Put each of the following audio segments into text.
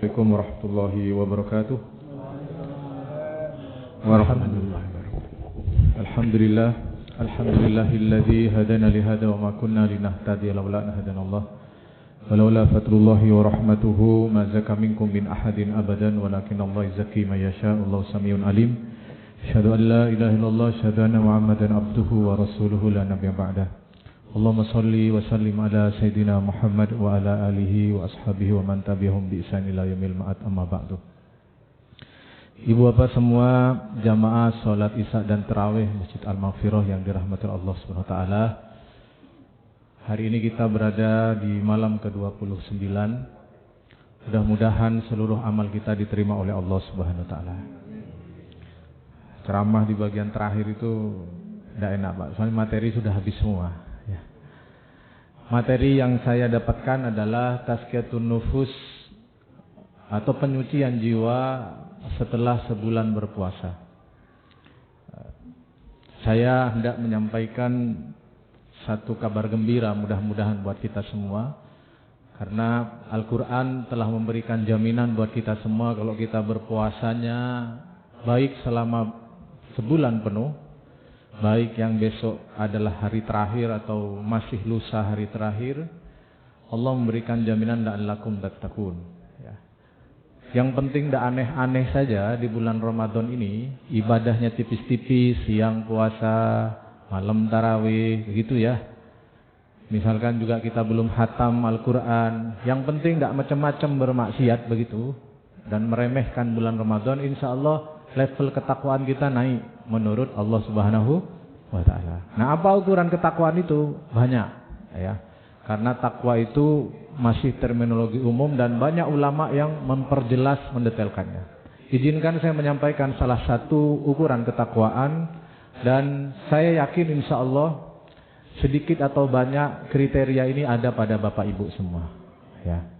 Assalamualaikum warahmatullahi wabarakatuh. Alhamdulillah, alhamdulillahilladzi hadana li hada wa ma kunna linahtadiya laula an hadanallah. Walaula fadlullahi wa rahmatuhu ma zaka minkum min ahadin abadan walakinallaha yuzakki man yasha. Allahu samiun alim. Asyhadu an la ilaha illallah, asyhadu anna Muhammadan abduhu wa rasuluhu la nabiyya ba'dah. Allahumma salli wa sallim ala Sayyidina Muhammad wa ala alihi wa ashabihi wa man tabi'ahum bi ihsan ila yaumil ma'ad, amma ba'du. Ibu bapak semua jamaah salat Isya dan tarawih Masjid Al-Maghfirah yang dirahmati Allah Subhanahu wa taala. Hari ini kita berada di malam ke-29. Mudah-mudahan seluruh amal kita diterima oleh Allah Subhanahu wa taala. Ceramah di bagian terakhir itu tidak enak, Pak. Soalnya materi sudah habis semua. Materi yang saya dapatkan adalah tazkiyatun nufus atau penyucian jiwa setelah sebulan berpuasa. Saya hendak menyampaikan satu kabar gembira mudah-mudahan buat kita semua. Karena Al-Quran telah memberikan jaminan buat kita semua kalau kita berpuasanya baik selama sebulan penuh, baik yang besok adalah hari terakhir atau masih lusa hari terakhir, Allah memberikan jaminan la'allakum tattaqun. Ya. Yang penting tidak aneh-aneh saja di bulan Ramadan ini, ibadahnya tipis-tipis, siang puasa, malam tarawih, begitu ya. Misalkan juga kita belum khatam Al-Quran, yang penting tidak macam-macam bermaksiat begitu, dan meremehkan bulan Ramadan, insya Allah level ketakwaan kita naik menurut Allah Subhanahu wa taala. Nah, apa ukuran ketakwaan itu? Banyak ya. Karena takwa itu masih terminologi umum dan banyak ulama yang memperjelas mendetailkannya. Izinkan saya menyampaikan salah satu ukuran ketakwaan, dan saya yakin insya Allah sedikit atau banyak kriteria ini ada pada Bapak Ibu semua ya.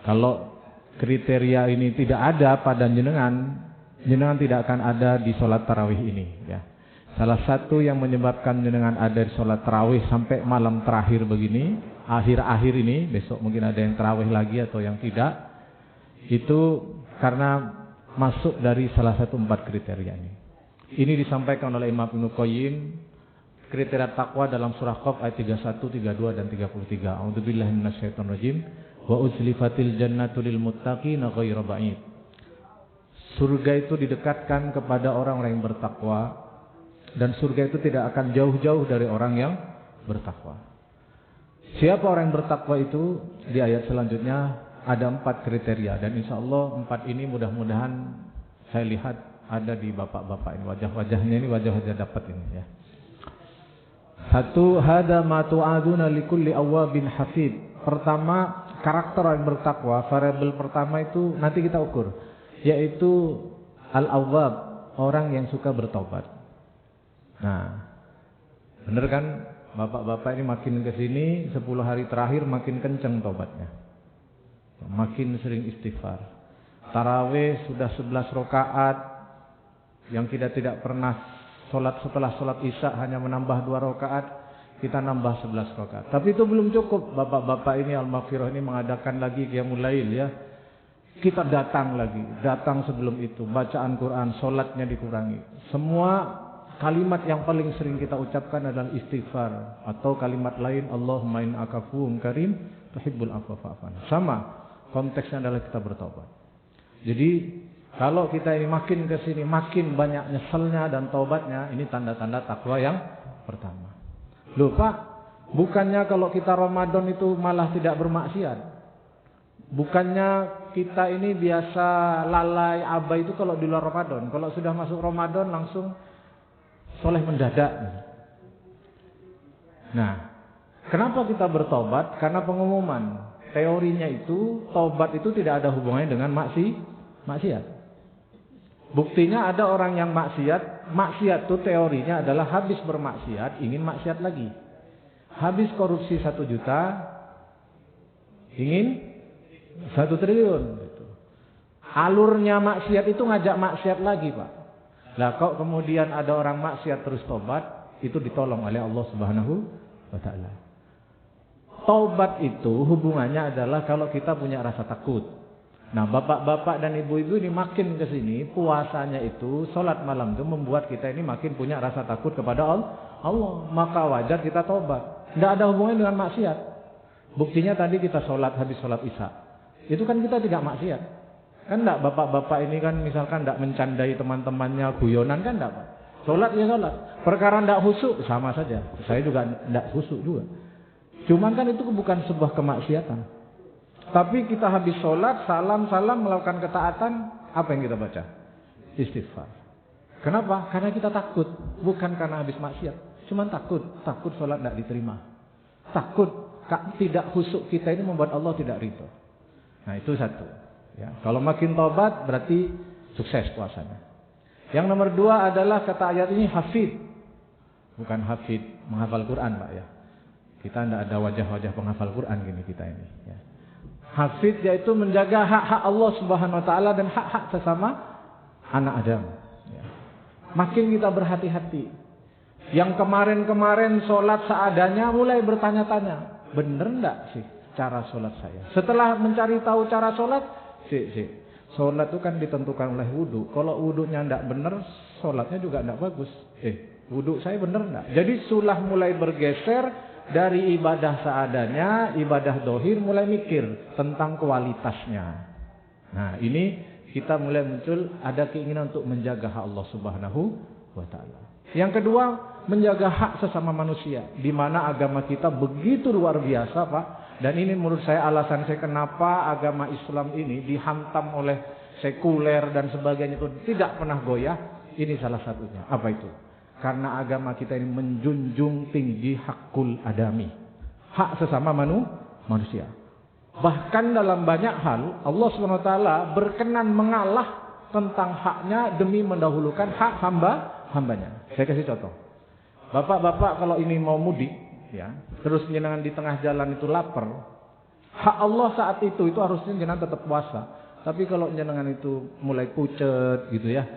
Kalau kriteria ini tidak ada pada jenengan tidak akan ada di sholat tarawih ini ya. Salah satu yang menyebabkan jenengan ada di sholat tarawih sampai malam terakhir begini, akhir-akhir ini, besok mungkin ada yang tarawih lagi atau yang tidak, itu karena masuk dari salah satu 4 kriteria ini. Ini disampaikan oleh Imam Ibnu Qayyim, kriteria takwa dalam surah Qaf ayat 31, 32 dan 33. A'udzubillahi minasyaitonirrajim. Wa uzlifatil jannatu lil muttaqina ghairu ba'id. Surga itu didekatkan kepada orang-orang yang bertakwa, dan surga itu tidak akan jauh-jauh dari orang yang bertakwa. Siapa orang yang bertakwa itu? Di ayat selanjutnya ada 4 kriteria, dan insya Allah 4 ini mudah-mudahan saya lihat ada di bapak-bapak ini, wajah-wajahnya ini wajah-wajah dapat ini ya. 1. Hada ma tu'aduna likulli awwabin hafid. Pertama, karakter orang bertakwa, variabel pertama itu nanti kita ukur, yaitu al-awwab, orang yang suka bertobat. Nah, benar kan bapak-bapak ini makin ke sini 10 hari terakhir makin kencang tobatnya. Makin sering istighfar. Tarawih sudah 11 rakaat, yang kita tidak pernah sholat setelah sholat Isya hanya menambah 2 rakaat, kita nambah 11 rakaat. Tapi itu belum cukup. Bapak-bapak ini Al-Maghfirah ini mengadakan lagi qiyamul lail ya. Kita datang lagi, datang sebelum itu, bacaan Quran, sholatnya dikurangi. Semua kalimat yang paling sering kita ucapkan adalah istighfar, atau kalimat lain Allahumma innaka afuwwun karim tuhibbul afwa fa'fu anni. Sama, konteksnya adalah kita bertobat. Jadi kalau kita ini makin ke sini makin banyak nyeselnya dan taubatnya, ini tanda-tanda takwa yang pertama. Loh Pak, bukannya kalau kita Ramadan itu malah tidak bermaksiat? Bukannya kita ini biasa lalai abai itu kalau di luar Ramadan, kalau sudah masuk Ramadan langsung soleh mendadak. Nah, kenapa kita bertobat? Karena pengumuman teorinya itu tobat itu tidak ada hubungannya dengan maksiat. Buktinya ada orang yang maksiat itu teorinya adalah habis bermaksiat ingin maksiat lagi. Habis korupsi 1 juta ingin 1 triliun gitu. Alurnya maksiat itu ngajak maksiat lagi, Pak. Lah kok kemudian ada orang maksiat terus tobat, itu ditolong oleh Allah Subhanahu wa taala. Taubat itu hubungannya adalah kalau kita punya rasa takut. Nah, bapak-bapak dan ibu-ibu ini makin ke sini, puasanya itu, sholat malam itu membuat kita ini makin punya rasa takut kepada Allah. Maka wajar kita tobat. Tidak ada hubungannya dengan maksiat. Buktinya tadi kita sholat habis sholat isya. Itu kan kita tidak maksiat. Kan enggak bapak-bapak ini kan misalkan enggak mencandai teman-temannya, guyonan kan enggak. Sholat ya sholat. Perkara enggak khusyuk sama saja. Saya juga enggak khusyuk juga. Cuman kan itu bukan sebuah kemaksiatan. Tapi kita habis sholat, salam-salam melakukan ketaatan, apa yang kita baca? Istighfar. Kenapa? Karena kita takut. Bukan karena habis maksiat. Cuman takut sholat tidak diterima. Takut tidak khusyuk kita ini membuat Allah tidak ridho. Nah itu satu. Ya, kalau makin tobat berarti sukses puasanya. Yang nomor 2 adalah kata ayat ini hafid. Bukan hafid menghafal Quran Pak ya. Kita tidak ada wajah-wajah penghafal Quran gini kita ini. Ya. Hafid yaitu menjaga hak-hak Allah Subhanahu wa taala dan hak-hak sesama anak Adam. Ya. Makin kita berhati-hati. Yang kemarin-kemarin sholat seadanya mulai bertanya-tanya, bener enggak sih cara sholat saya? Setelah mencari tahu cara sholat, sholat itu kan ditentukan oleh wudu. Kalau wudunya enggak bener, sholatnya juga enggak bagus. Wudu saya bener enggak? Jadi sulah mulai bergeser. Dari ibadah seadanya, ibadah dohir mulai mikir tentang kualitasnya. Nah ini kita mulai muncul ada keinginan untuk menjaga hak Allah Subhanahu wa ta'ala. Yang kedua, menjaga hak sesama manusia. Di mana agama kita begitu luar biasa Pak. Dan ini menurut saya alasan saya kenapa agama Islam ini dihantam oleh sekuler dan sebagainya itu tidak pernah goyah. Ini salah satunya. Apa itu? Karena agama kita ini menjunjung tinggi hakul adami. Hak sesama manusia. Bahkan dalam banyak hal Allah SWT berkenan mengalah tentang haknya demi mendahulukan hak hambanya. Saya kasih contoh. Bapak-bapak kalau ini mau mudik ya, terus jenengan di tengah jalan itu lapar, hak Allah saat itu harusnya jenengan tetap puasa. Tapi kalau jenengan itu mulai pucet gitu ya,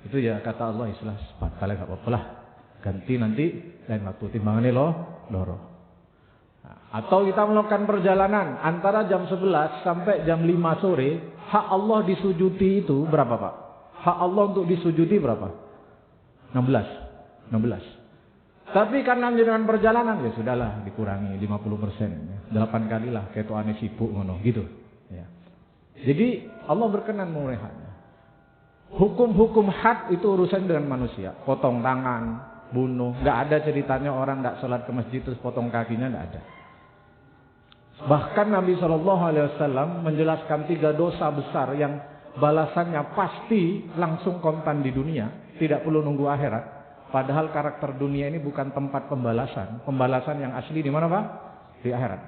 itu ya kata Allah istilah kalian enggak apa-apa lah. Ganti nanti lain waktu timbangannya loro. Nah, atau kita melakukan perjalanan antara jam 11 sampai jam 5 sore, hak Allah disujuti itu berapa Pak? Hak Allah untuk disujuti berapa? 16. Tapi karena dengan perjalanan ya sudahlah dikurangi 50%. 8 kali lah kayak tuane sibuk ngono gitu. Ya. Jadi Allah berkenan merehatnya. Hukum-hukum had itu urusan dengan manusia. Potong tangan, bunuh. Nggak ada ceritanya orang nggak sholat ke masjid terus potong kakinya, nggak ada. Bahkan Nabi SAW menjelaskan 3 dosa besar yang balasannya pasti langsung kontan di dunia. Tidak perlu nunggu akhirat. Padahal karakter dunia ini bukan tempat pembalasan. Pembalasan yang asli di mana Pak? Di akhirat.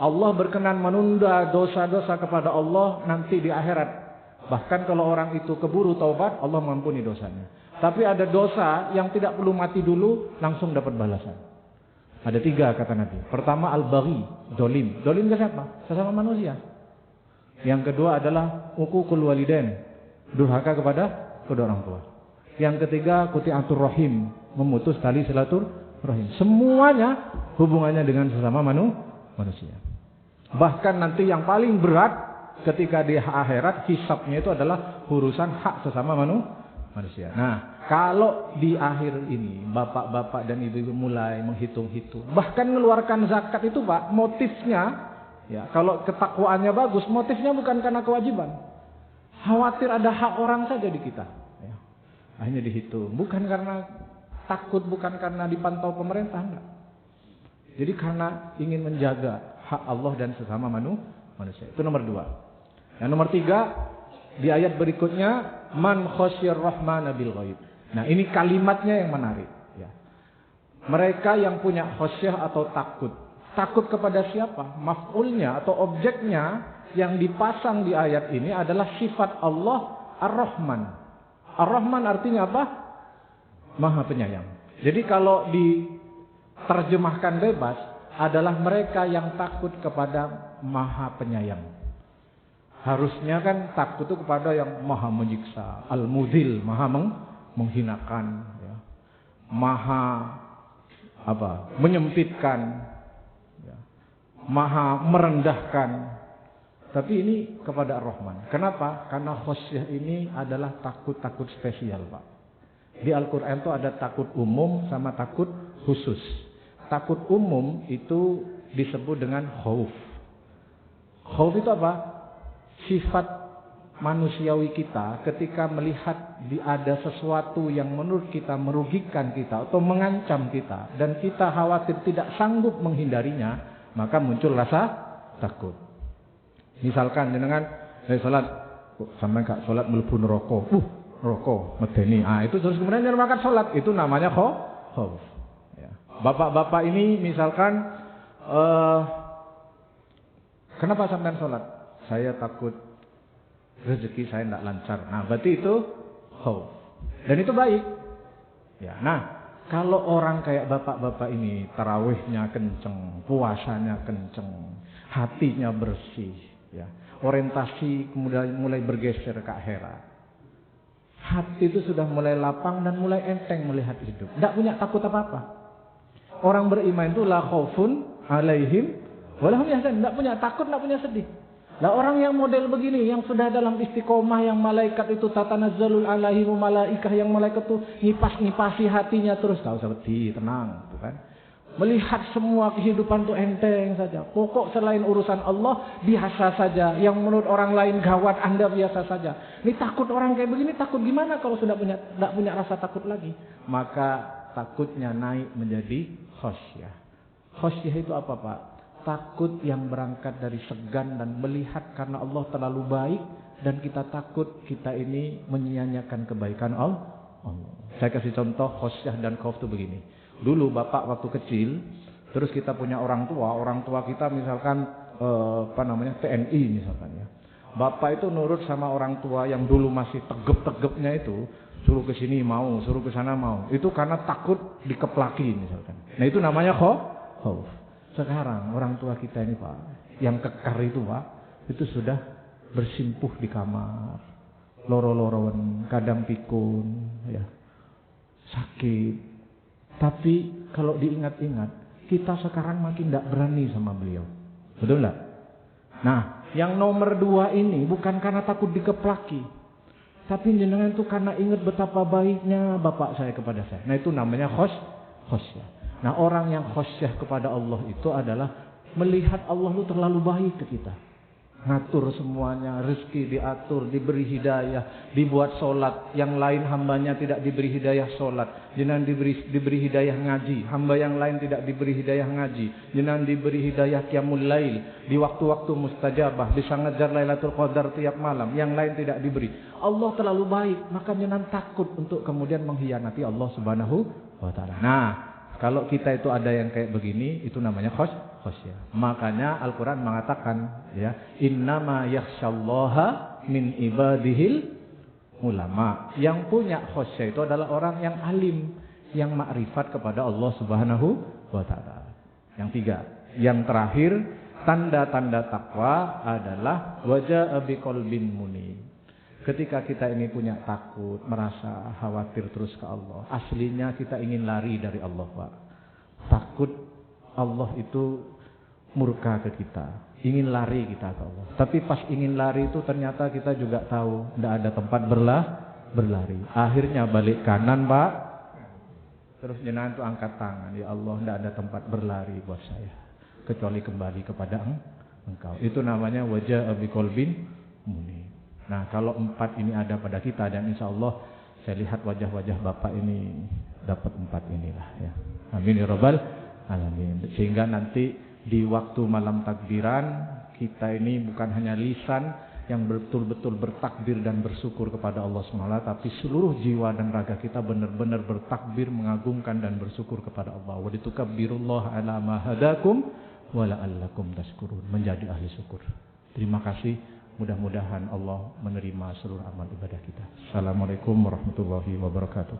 Allah berkenan menunda dosa-dosa kepada Allah nanti di akhirat. Bahkan kalau orang itu keburu taubat, Allah mengampuni dosanya. Tapi ada dosa yang tidak perlu mati dulu, langsung dapat balasan. Ada 3 kata Nabi. Pertama al-baghi, dolim. Dolim ke siapa? Sesama manusia. Yang kedua adalah uququl walidain, durhaka kepada kedua orang tua. Yang ketiga qati'atur rahim, memutus tali silaturahim. Semuanya hubungannya dengan sesama manusia. Bahkan nanti yang paling berat ketika di akhirat hisabnya itu adalah urusan hak sesama manusia. Nah, kalau di akhir ini bapak-bapak dan ibu-ibu mulai menghitung-hitung, bahkan mengeluarkan zakat itu Pak, motifnya ya, kalau ketakwaannya bagus, motifnya bukan karena kewajiban. Khawatir ada hak orang saja di kita. Ya. Akhirnya dihitung, bukan karena takut, bukan karena dipantau pemerintah, enggak. Jadi karena ingin menjaga hak Allah dan sesama manusia. Itu nomor 2. Yang nomor 3 di ayat berikutnya, man khasyir rahmana bil ghaib. Nah, ini kalimatnya yang menarik ya. Mereka yang punya khasyah atau takut. Takut kepada siapa? Maf'ulnya atau objeknya yang dipasang di ayat ini adalah sifat Allah Ar-Rahman. Ar-Rahman artinya apa? Maha penyayang. Jadi kalau diterjemahkan bebas adalah mereka yang takut kepada Maha penyayang. Harusnya kan takut itu kepada yang maha menyiksa, al-mudhil, maha menghinakan, ya. Maha menyempitkan, ya. Maha merendahkan. Tapi ini kepada Ar-Rahman. Kenapa? Karena khosyah ini adalah takut-takut spesial, Pak. Di Al-Quran itu ada takut umum sama takut khusus. Takut umum itu disebut dengan khauf. Khauf itu apa? Sifat manusiawi kita ketika melihat ada sesuatu yang menurut kita merugikan kita atau mengancam kita dan kita khawatir tidak sanggup menghindarinya, maka muncul rasa takut. Misalkan dengan salat, sampai gak salat mlebu neraka. Neraka medeni. Itu terus kemudian nyermakan salat, itu namanya khauf. Ya. Bapak-bapak ini misalkan kenapa sampean salat? Saya takut rezeki saya tidak lancar. Nah, berarti itu khauf. Dan itu baik. Ya, nah, kalau orang kayak bapak-bapak ini tarawihnya kenceng, puasanya kenceng, hatinya bersih, ya. Orientasi kemudian mulai bergeser ke akhirat. Hati itu sudah mulai lapang dan mulai enteng melihat hidup. Tidak punya takut apa-apa. Orang beriman itu la khaufun alaihim wa lahum yahzanun. Tidak punya takut, tidak punya sedih. Lah orang yang model begini, yang sudah dalam istiqomah, yang malaikat itu tatanazzalul alaihim malaikah, yang malaikat itu ngipas-ngipasi hatinya terus, tahu seperti tenang, bukan? Melihat semua kehidupan itu enteng saja. Pokok selain urusan Allah biasa saja. Yang menurut orang lain gawat, Anda biasa saja. Ini takut orang kayak begini, takut gimana kalau sudah tidak punya rasa takut lagi? Maka takutnya naik menjadi khosyah. Khosyah itu apa, Pak? Takut yang berangkat dari segan dan melihat karena Allah terlalu baik dan kita takut kita ini menyia-nyiakan kebaikan Allah. Saya kasih contoh khosyah dan khauf itu begini. Dulu bapak waktu kecil, terus kita punya orang tua kita misalkan TNI misalkan ya. Bapak itu nurut sama orang tua yang dulu masih tegep-tegepnya itu, suruh ke sini mau, suruh ke sana mau. Itu karena takut dikeplaki misalkan. Nah itu namanya khauf. Sekarang orang tua kita ini, Pak, yang kekar itu, Pak, itu sudah bersimpuh di kamar, loro-loron, kadang pikun, ya, sakit. Tapi kalau diingat-ingat, kita sekarang makin tidak berani sama beliau, betul nggak? Nah, yang nomor 2 ini bukan karena takut dikeplaki, tapi jenengan itu karena ingat betapa baiknya bapak saya kepada saya. Nah itu namanya khosyah. Nah orang yang khosyah kepada Allah itu adalah melihat Allah itu terlalu baik ke kita. Ngatur semuanya, rezeki diatur, diberi hidayah, dibuat sholat. Yang lain hambanya tidak diberi hidayah sholat. Jenengan diberi hidayah ngaji. Hamba yang lain tidak diberi hidayah ngaji. Jenengan diberi hidayah qiyamul lail. Di waktu-waktu mustajabah. Bisa ngejar Lailatul Qadar tiap malam. Yang lain tidak diberi. Allah terlalu baik. Maka jenengan takut untuk kemudian mengkhianati Allah Subhanahu wa ta'ala. Nah, kalau kita itu ada yang kayak begini, itu namanya khosyah. Makanya Al-Quran mengatakan, ya, innama yakhsyallaha min ibadihil ulama. Yang punya khosyah itu adalah orang yang alim, yang makrifat kepada Allah Subhanahu wa ta'ala. Yang 3. Yang terakhir, tanda-tanda takwa adalah waja'a biqalbin munib. Ketika kita ini punya takut, merasa khawatir terus ke Allah, aslinya kita ingin lari dari Allah, Pak. Takut Allah itu murka ke kita, ingin lari kita ke Allah. Tapi pas ingin lari itu ternyata kita juga tahu tidak ada tempat berlari. Akhirnya balik kanan, Pak. Terus jenengan itu angkat tangan, ya Allah, tidak ada tempat berlari buat saya kecuali kembali kepada Engkau. Itu namanya waja'a biqalbin munib. Nah kalau 4 ini ada pada kita dan insya Allah saya lihat wajah-wajah bapak ini dapat 4 inilah ya. Amin ya rabbal alamin. Sehingga nanti di waktu malam takbiran kita ini bukan hanya lisan yang betul-betul bertakbir dan bersyukur kepada Allah SWT, tapi seluruh jiwa dan raga kita benar-benar bertakbir, mengagungkan dan bersyukur kepada Allah. Wa litukabbirullaha ala ma hadakum wa la'allakum tashkurun. Menjadi ahli syukur. Terima kasih. Mudah-mudahan Allah menerima seluruh amal ibadah kita. Assalamualaikum warahmatullahi wabarakatuh.